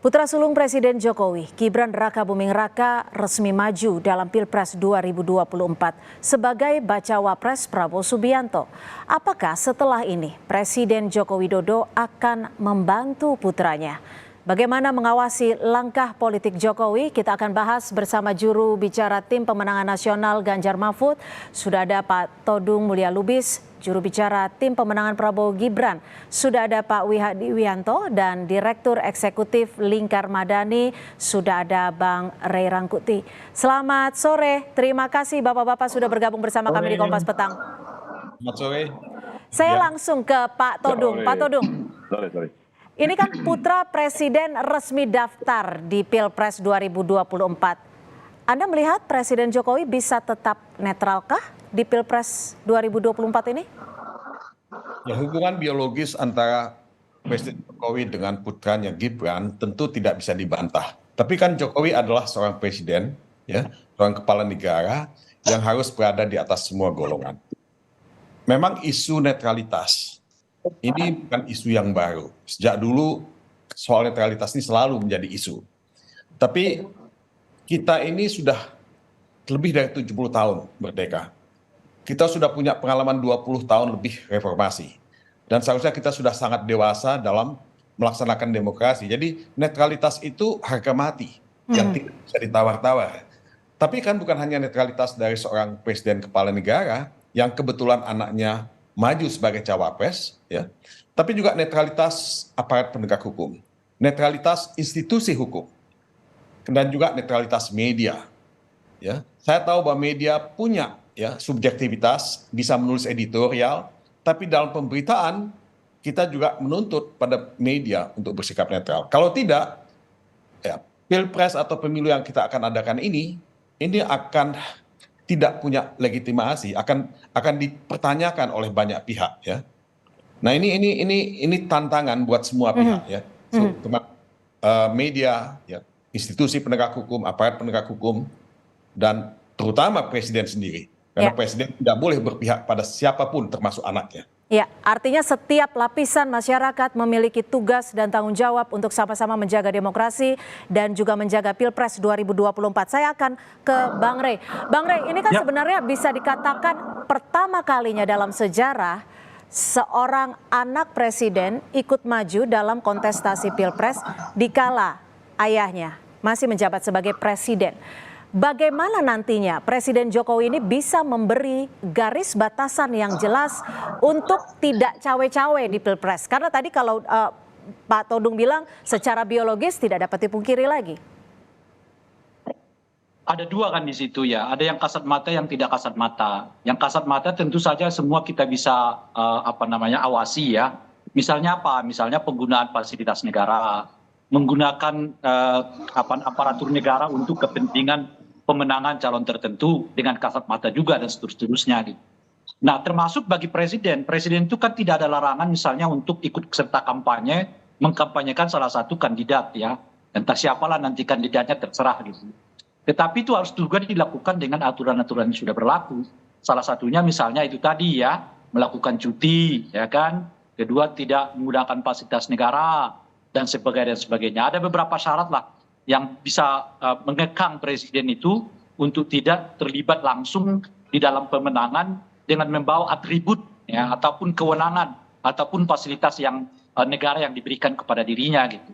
Putra sulung Presiden Jokowi, Gibran Rakabuming Raka resmi maju dalam Pilpres 2024 sebagai bacawa pres Prabowo Subianto. Apakah setelah ini Presiden Joko Widodo akan membantu putranya? Bagaimana mengawasi langkah politik Jokowi? Kita akan bahas bersama juru bicara Tim Pemenangan Nasional Ganjar Mahfud. Sudah ada Pak Todung Mulya Lubis, juru bicara Tim Pemenangan Prabowo Gibran. Sudah ada Pak Wihadi Wianto dan Direktur Eksekutif Lingkar Madani. Sudah ada Bang Ray Rangkuti. Selamat sore, terima kasih Bapak-Bapak sudah bergabung bersama kami di Kompas Petang. Selamat sore. Saya langsung ke Pak Todung. Pak Todung. Sorry. Ini kan putra Presiden resmi daftar di Pilpres 2024. Anda melihat Presiden Jokowi bisa tetap netralkah di Pilpres 2024 ini? Ya, hubungan biologis antara Presiden Jokowi dengan putranya Gibran tentu tidak bisa dibantah. Tapi kan Jokowi adalah seorang presiden, ya, seorang kepala negara yang harus berada di atas semua golongan. Memang isu netralitas ini bukan isu yang baru. Sejak dulu soal netralitas ini selalu menjadi isu. Tapi kita ini sudah lebih dari 70 tahun merdeka. Kita sudah punya pengalaman 20 tahun lebih reformasi. Dan seharusnya kita sudah sangat dewasa dalam melaksanakan demokrasi. Jadi netralitas itu harga mati yang tidak bisa ditawar-tawar. Tapi kan bukan hanya netralitas dari seorang presiden kepala negara yang kebetulan anaknya maju sebagai cawapres, ya, tapi juga netralitas aparat penegak hukum, netralitas institusi hukum, dan juga netralitas media. Ya, saya tahu bahwa media punya ya subjektivitas, bisa menulis editorial, tapi dalam pemberitaan kita juga menuntut pada media untuk bersikap netral. Kalau tidak, ya, pilpres atau pemilu yang kita akan adakan ini akan tidak punya legitimasi, akan dipertanyakan oleh banyak pihak, ya. Nah, ini tantangan buat semua pihak, ya. Media, ya, institusi penegak hukum, aparat penegak hukum, dan terutama presiden sendiri. Karena presiden tidak boleh berpihak pada siapapun termasuk anaknya. Ya, artinya setiap lapisan masyarakat memiliki tugas dan tanggung jawab untuk sama-sama menjaga demokrasi dan juga menjaga Pilpres 2024. Saya akan ke Bang Ray. Bang Ray, ini kan sebenarnya bisa dikatakan pertama kalinya dalam sejarah seorang anak presiden ikut maju dalam kontestasi Pilpres dikala ayahnya masih menjabat sebagai presiden. Bagaimana nantinya Presiden Jokowi ini bisa memberi garis batasan yang jelas untuk tidak cawe-cawe di Pilpres? Karena tadi kalau Pak Todung bilang secara biologis tidak dapat dipungkiri lagi. Ada dua kan di situ ya, ada yang kasat mata, yang tidak kasat mata. Yang kasat mata tentu saja semua kita bisa awasi ya. Misalnya apa? Misalnya penggunaan fasilitas negara, menggunakan aparatur negara untuk kepentingan pemenangan calon tertentu dengan kasat mata juga dan seterusnya gitu. Nah, termasuk bagi presiden itu kan tidak ada larangan misalnya untuk ikut serta kampanye, mengkampanyekan salah satu kandidat ya. Entah siapalah nanti kandidatnya terserah gitu. Tetapi itu harus juga dilakukan dengan aturan-aturan yang sudah berlaku. Salah satunya misalnya itu tadi ya, melakukan cuti ya kan. Kedua, tidak menggunakan fasilitas negara dan sebagainya. Ada beberapa syarat lah yang bisa mengekang presiden itu untuk tidak terlibat langsung di dalam pemenangan dengan membawa atribut ya, ataupun kewenangan ataupun fasilitas yang negara yang diberikan kepada dirinya gitu.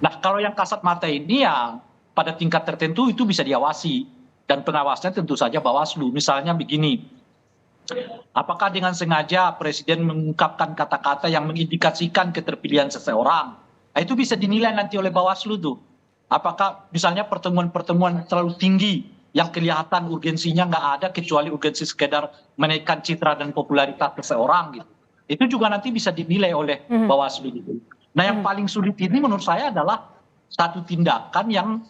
Nah, kalau yang kasat mata ini ya pada tingkat tertentu itu bisa diawasi dan pengawasnya tentu saja Bawaslu. Misalnya begini, apakah dengan sengaja presiden mengungkapkan kata-kata yang mengindikasikan keterpilihan seseorang? Nah, itu bisa dinilai nanti oleh Bawaslu tuh. Apakah misalnya pertemuan-pertemuan terlalu tinggi yang kelihatan urgensinya nggak ada kecuali urgensi sekedar menaikkan citra dan popularitas seseorang gitu. Itu juga nanti bisa dinilai oleh Bawaslu gitu. Nah, yang paling sulit ini menurut saya adalah satu tindakan yang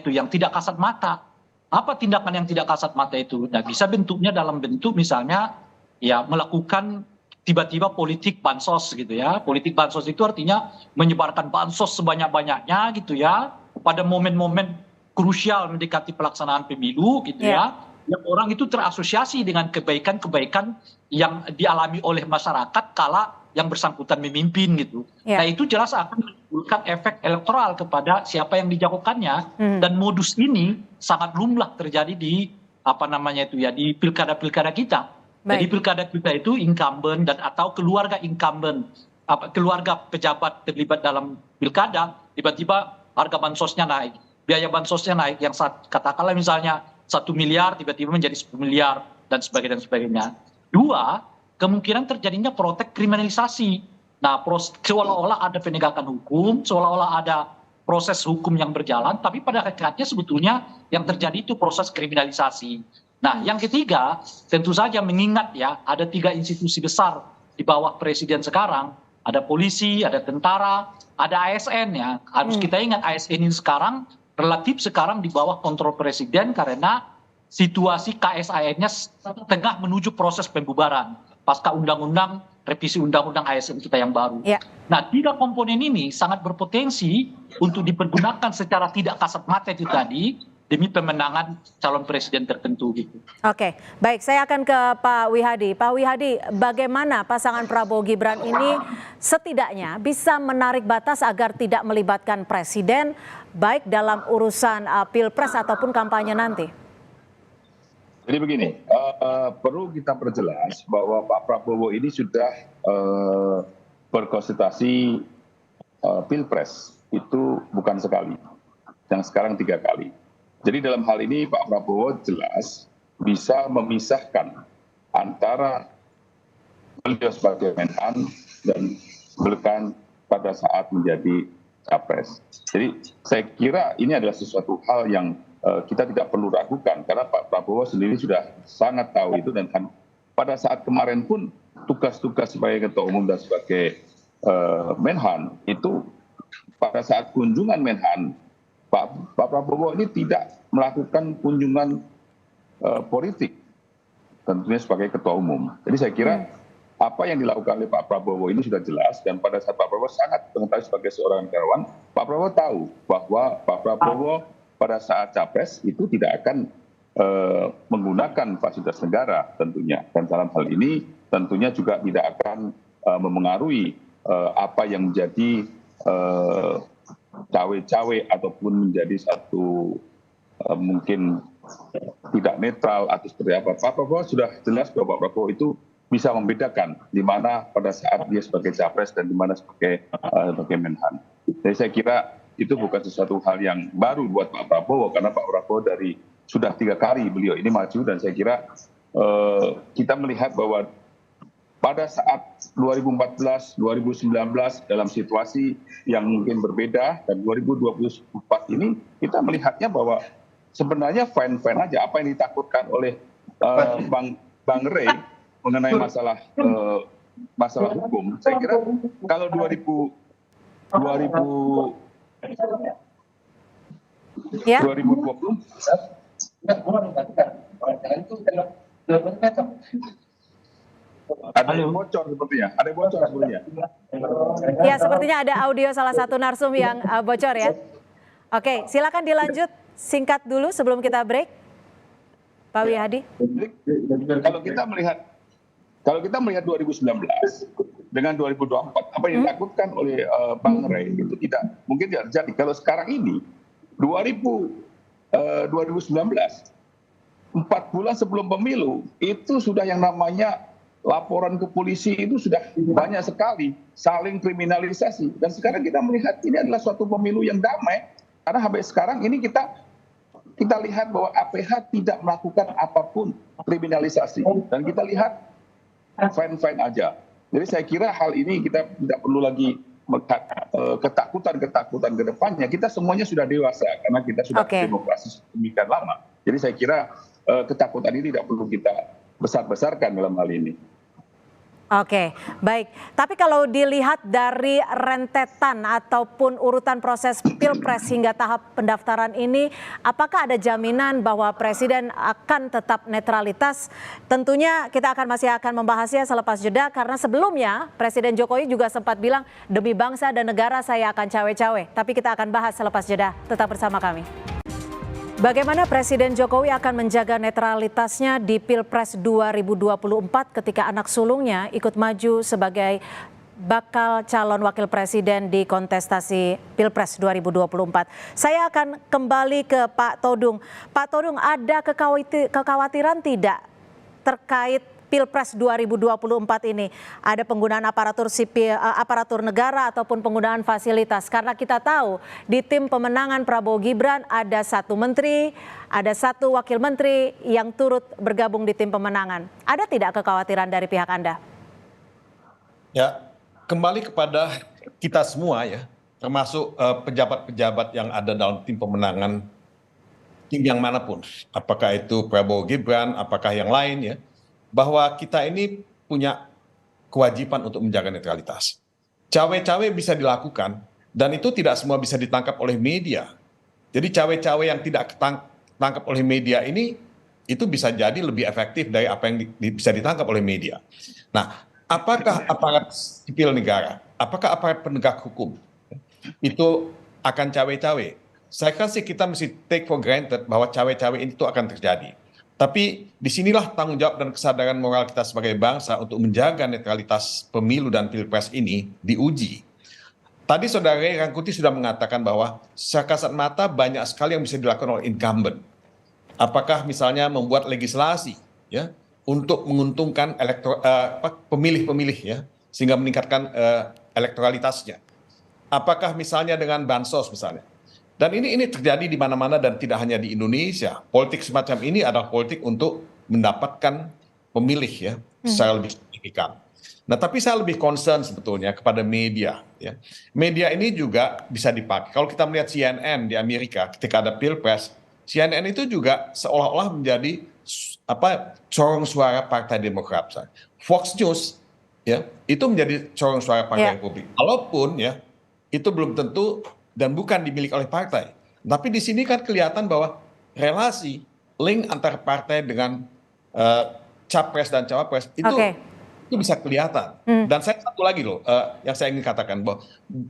yang tidak kasat mata. Apa tindakan yang tidak kasat mata itu? Nah, bisa bentuknya dalam bentuk misalnya ya melakukan tiba-tiba politik bansos gitu ya. Politik bansos itu artinya menyebarkan bansos sebanyak-banyaknya gitu ya. Pada momen-momen krusial mendekati pelaksanaan pemilu gitu ya. Yang orang itu terasosiasi dengan kebaikan-kebaikan yang dialami oleh masyarakat kala yang bersangkutan memimpin gitu. Ya. Nah itu jelas akan menimbulkan efek elektoral kepada siapa yang dijagokannya, dan modus ini sangat lumrah terjadi di di pilkada-pilkada kita. Baik. Jadi pilkada kita itu incumbent dan atau keluarga incumbent, keluarga pejabat terlibat dalam pilkada, tiba-tiba harga bansosnya naik, biaya bansosnya naik, yang katakanlah misalnya 1 miliar tiba-tiba menjadi 10 miliar dan sebagainya. Dua, kemungkinan terjadinya protek kriminalisasi. Nah, seolah-olah ada penegakan hukum, seolah-olah ada proses hukum yang berjalan, tapi pada hakikatnya sebetulnya yang terjadi itu proses kriminalisasi. Nah, yang ketiga, tentu saja mengingat ya, ada 3 institusi besar di bawah presiden sekarang, ada polisi, ada tentara, ada ASN ya. Harus kita ingat ASN ini sekarang relatif sekarang di bawah kontrol presiden karena situasi KSAN-nya tengah menuju proses pembubaran pasca revisi undang-undang ASN kita yang baru. Ya. Nah, 3 komponen ini sangat berpotensi untuk dipergunakan secara tidak kasat mata itu tadi demi pemenangan calon presiden tertentu gitu. Oke, baik, saya akan ke Pak Wihadi. Pak Wihadi, bagaimana pasangan Prabowo Gibran ini setidaknya bisa menarik batas agar tidak melibatkan presiden baik dalam urusan pilpres ataupun kampanye nanti? Jadi begini, perlu kita perjelas bahwa Pak Prabowo ini sudah berkonsultasi pilpres itu bukan sekali, yang sekarang 3 kali. Jadi dalam hal ini Pak Prabowo jelas bisa memisahkan antara beliau sebagai Menhan dan beliau pada saat menjadi capres. Jadi saya kira ini adalah sesuatu hal yang kita tidak perlu ragukan karena Pak Prabowo sendiri sudah sangat tahu itu, dan pada saat kemarin pun tugas-tugas sebagai ketua umum dan sebagai Menhan itu pada saat kunjungan Menhan Pak Prabowo ini tidak melakukan kunjungan politik tentunya sebagai ketua umum. Jadi saya kira apa yang dilakukan oleh Pak Prabowo ini sudah jelas, dan pada saat Pak Prabowo sangat mengetahui sebagai seorang negarawan, Pak Prabowo tahu bahwa Pak Prabowo pada saat capres itu tidak akan menggunakan fasilitas negara tentunya, dan dalam hal ini tentunya juga tidak akan memengaruhi apa yang menjadi cawe-cawe ataupun menjadi satu mungkin tidak netral atau seperti apa. Pak Prabowo sudah jelas bahwa Pak Prabowo itu bisa membedakan di mana pada saat dia sebagai capres dan di mana sebagai Menhan. Jadi saya kira itu bukan sesuatu hal yang baru buat Pak Prabowo, karena Pak Prabowo sudah 3 kali beliau ini maju, dan saya kira kita melihat bahwa pada saat 2014, 2019 dalam situasi yang mungkin berbeda, dan 2024 ini kita melihatnya bahwa sebenarnya fine-fine aja apa yang ditakutkan oleh Bang Rey mengenai masalah hukum. Saya kira kalau 2020 ada yang bocor sepertinya. Ya, sepertinya ada audio salah satu narsum yang bocor ya. Oke, silakan dilanjut singkat dulu sebelum kita break, Pak Wihadi. Kalau kita melihat 2019 dengan 2024, apa yang dilakukan oleh Bang Rey itu mungkin tidak terjadi. Kalau sekarang ini 2019, 4 bulan sebelum pemilu itu sudah yang namanya laporan ke polisi itu sudah banyak sekali saling kriminalisasi, dan sekarang kita melihat ini adalah suatu pemilu yang damai karena sampai sekarang ini kita lihat bahwa APH tidak melakukan apapun kriminalisasi, dan kita lihat fine-fine aja. Jadi saya kira hal ini kita tidak perlu lagi ketakutan ke depannya. Kita semuanya sudah dewasa karena kita sudah demokrasi sedemikian lama. Jadi saya kira ketakutan ini tidak perlu kita besar-besarkan dalam hal ini. Oke, baik. Tapi kalau dilihat dari rentetan ataupun urutan proses pilpres hingga tahap pendaftaran ini, apakah ada jaminan bahwa presiden akan tetap netralitas? Tentunya kita masih akan membahasnya selepas jeda, karena sebelumnya Presiden Jokowi juga sempat bilang demi bangsa dan negara saya akan cawe-cawe. Tapi kita akan bahas selepas jeda. Tetap bersama kami. Bagaimana Presiden Jokowi akan menjaga netralitasnya di Pilpres 2024 ketika anak sulungnya ikut maju sebagai bakal calon wakil presiden di kontestasi Pilpres 2024. Saya akan kembali ke Pak Todung. Pak Todung, ada kekhawatiran tidak terkait Pilpres 2024 ini? Ada penggunaan aparatur sipil, aparatur negara ataupun penggunaan fasilitas? Karena kita tahu di tim pemenangan Prabowo Gibran ada 1 menteri, ada 1 wakil menteri yang turut bergabung di tim pemenangan. Ada tidak kekhawatiran dari pihak Anda? Ya, kembali kepada kita semua ya, termasuk pejabat-pejabat yang ada dalam tim pemenangan, tim yang manapun, apakah itu Prabowo Gibran, apakah yang lain ya, bahwa kita ini punya kewajiban untuk menjaga netralitas. Cawe-cawe bisa dilakukan dan itu tidak semua bisa ditangkap oleh media. Jadi cawe-cawe yang tidak ditangkap oleh media ini itu bisa jadi lebih efektif dari apa yang bisa ditangkap oleh media. Nah, apakah aparat sipil negara, apakah aparat penegak hukum itu akan cawe-cawe? Saya rasa kita mesti take for granted bahwa cawe-cawe itu akan terjadi. Tapi disinilah tanggung jawab dan kesadaran moral kita sebagai bangsa untuk menjaga netralitas pemilu dan pilpres ini diuji. Tadi Saudara Rangkuti sudah mengatakan bahwa secara kasat mata banyak sekali yang bisa dilakukan oleh incumbent. Apakah misalnya membuat legislasi ya untuk menguntungkan pemilih-pemilih ya sehingga meningkatkan elektoralitasnya. Apakah misalnya dengan bansos misalnya. Dan ini terjadi di mana-mana dan tidak hanya di Indonesia. Politik semacam ini adalah politik untuk mendapatkan pemilih ya secara lebih signifikan. Nah, tapi saya lebih concern sebetulnya kepada media ya. Media ini juga bisa dipakai. Kalau kita melihat CNN di Amerika ketika ada Pilpres, CNN itu juga seolah-olah menjadi corong suara Partai Demokrat. Fox News ya, itu menjadi corong suara Partai Republik. Walaupun ya itu belum tentu dan bukan dimiliki oleh partai. Tapi di sini kan kelihatan bahwa relasi link antara partai dengan capres dan cawapres itu bisa kelihatan. Dan saya satu lagi loh yang saya ingin katakan bahwa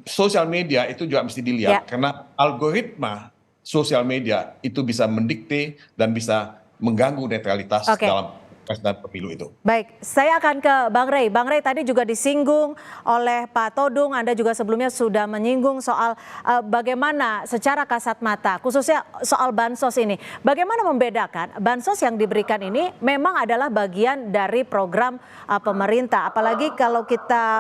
sosial media itu juga mesti dilihat karena algoritma sosial media itu bisa mendikte dan bisa mengganggu netralitas dalam dan pemilu itu. Baik, saya akan ke Bang Rey. Bang Rey, tadi juga disinggung oleh Pak Todung, Anda juga sebelumnya sudah menyinggung soal bagaimana secara kasat mata, khususnya soal bansos ini. Bagaimana membedakan bansos yang diberikan ini memang adalah bagian dari program pemerintah. Apalagi kalau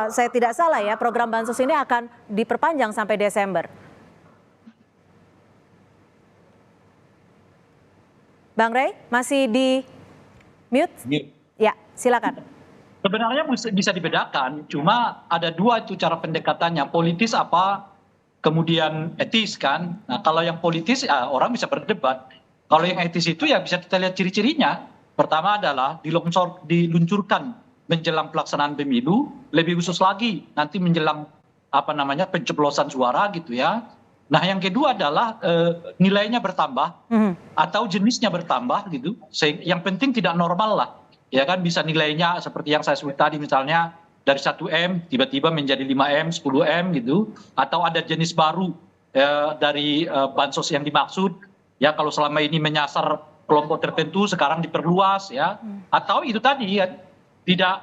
saya tidak salah ya, program bansos ini akan diperpanjang sampai Desember. Bang Rey, masih di mute? Ya, silakan. Sebenarnya bisa dibedakan, cuma ada 2 itu cara pendekatannya, politis apa, kemudian etis kan. Nah kalau yang politis orang bisa berdebat, kalau yang etis itu ya bisa kita lihat ciri-cirinya. Pertama adalah diluncurkan menjelang pelaksanaan pemilu, lebih khusus lagi nanti menjelang pencoblosan suara gitu ya. Nah yang kedua adalah nilainya bertambah atau jenisnya bertambah gitu. Yang penting tidak normal lah, ya kan, bisa nilainya seperti yang saya sebut tadi misalnya dari 1M tiba-tiba menjadi 5M, 10M gitu. Atau ada jenis baru dari bansos yang dimaksud, ya kalau selama ini menyasar kelompok tertentu sekarang diperluas ya. Atau itu tadi ya tidak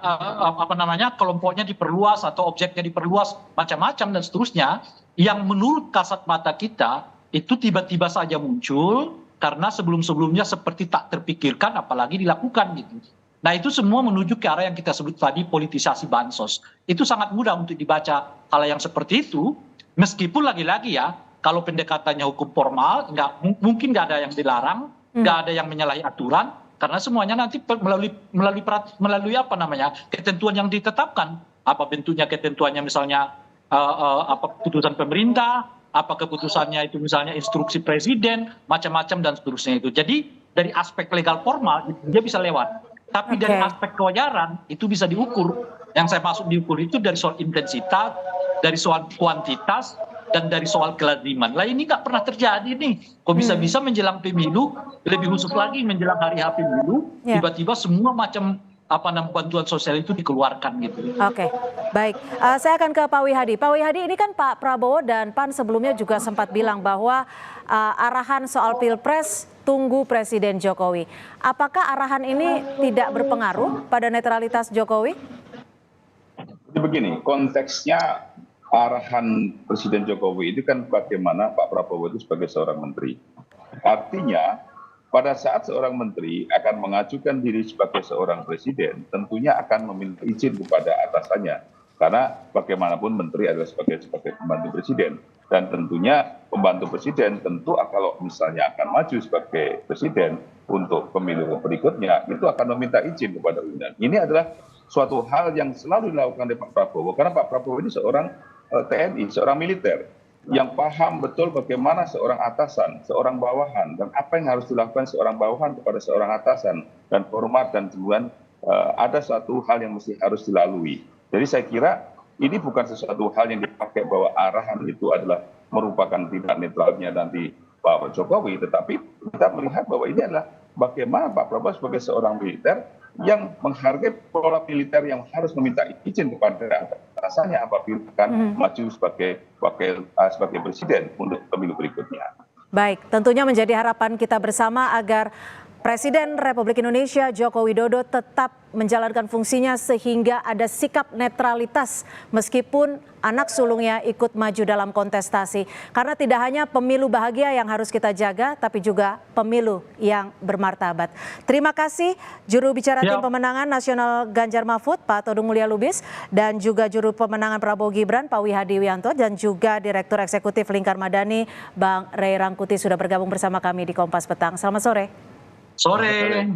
kelompoknya diperluas atau objeknya diperluas macam-macam dan seterusnya. Yang menurut kasat mata kita itu tiba-tiba saja muncul karena sebelum-sebelumnya seperti tak terpikirkan apalagi dilakukan gitu. Nah itu semua menuju ke arah yang kita sebut tadi politisasi bansos. Itu sangat mudah untuk dibaca hal yang seperti itu, meskipun lagi-lagi ya kalau pendekatannya hukum formal mungkin nggak ada yang dilarang, nggak ada yang menyalahi aturan karena semuanya nanti melalui ketentuan yang ditetapkan. Apa bentuknya ketentuannya misalnya keputusan pemerintah, apa keputusannya itu misalnya instruksi presiden, macam-macam dan seterusnya itu. Jadi dari aspek legal formal dia bisa lewat. Tapi dari aspek kewajaran itu bisa diukur. Yang saya maksud diukur itu dari soal intensitas, dari soal kuantitas, dan dari soal kelaziman. Lah ini nggak pernah terjadi nih. Kok bisa-bisa menjelang pemilu, lebih khusus lagi menjelang hari H pemilu, tiba-tiba semua macam bantuan sosial itu dikeluarkan gitu. Oke, baik. Saya akan ke Pak Wihadi. Pak Wihadi, ini kan Pak Prabowo dan PAN sebelumnya juga sempat bilang bahwa arahan soal Pilpres tunggu Presiden Jokowi. Apakah arahan ini tidak berpengaruh pada netralitas Jokowi? Jadi begini, konteksnya arahan Presiden Jokowi itu kan bagaimana Pak Prabowo itu sebagai seorang menteri. Artinya pada saat seorang menteri akan mengajukan diri sebagai seorang presiden, tentunya akan meminta izin kepada atasannya. Karena bagaimanapun menteri adalah sebagai pembantu presiden. Dan tentunya pembantu presiden tentu kalau misalnya akan maju sebagai presiden untuk pemilu berikutnya, itu akan meminta izin kepada undang. Ini adalah suatu hal yang selalu dilakukan oleh Pak Prabowo. Karena Pak Prabowo ini seorang TNI, seorang militer yang paham betul bagaimana seorang atasan, seorang bawahan, dan apa yang harus dilakukan seorang bawahan kepada seorang atasan, dan hormat dan kemudian ada suatu hal yang mesti harus dilalui. Jadi saya kira ini bukan sesuatu hal yang dipakai bahwa arahan itu adalah merupakan tidak netralnya nanti Pak Jokowi, tetapi kita melihat bahwa ini adalah bagaimana Pak Prabowo sebagai seorang militer yang menghargai pola militer yang harus meminta izin kepada atasannya apabila akan maju sebagai presiden untuk pemilu berikutnya. Baik, tentunya menjadi harapan kita bersama agar Presiden Republik Indonesia Joko Widodo tetap menjalankan fungsinya sehingga ada sikap netralitas meskipun anak sulungnya ikut maju dalam kontestasi. Karena tidak hanya pemilu bahagia yang harus kita jaga, tapi juga pemilu yang bermartabat. Terima kasih juru bicara tim pemenangan nasional Ganjar Mahfud, Pak Todung Mulya Lubis, dan juga juru pemenangan Prabowo Gibran, Pak Wihadi Wianto, dan juga Direktur Eksekutif Lingkar Madani, Bang Ray Rangkuti sudah bergabung bersama kami di Kompas Petang. Selamat sore. Sore.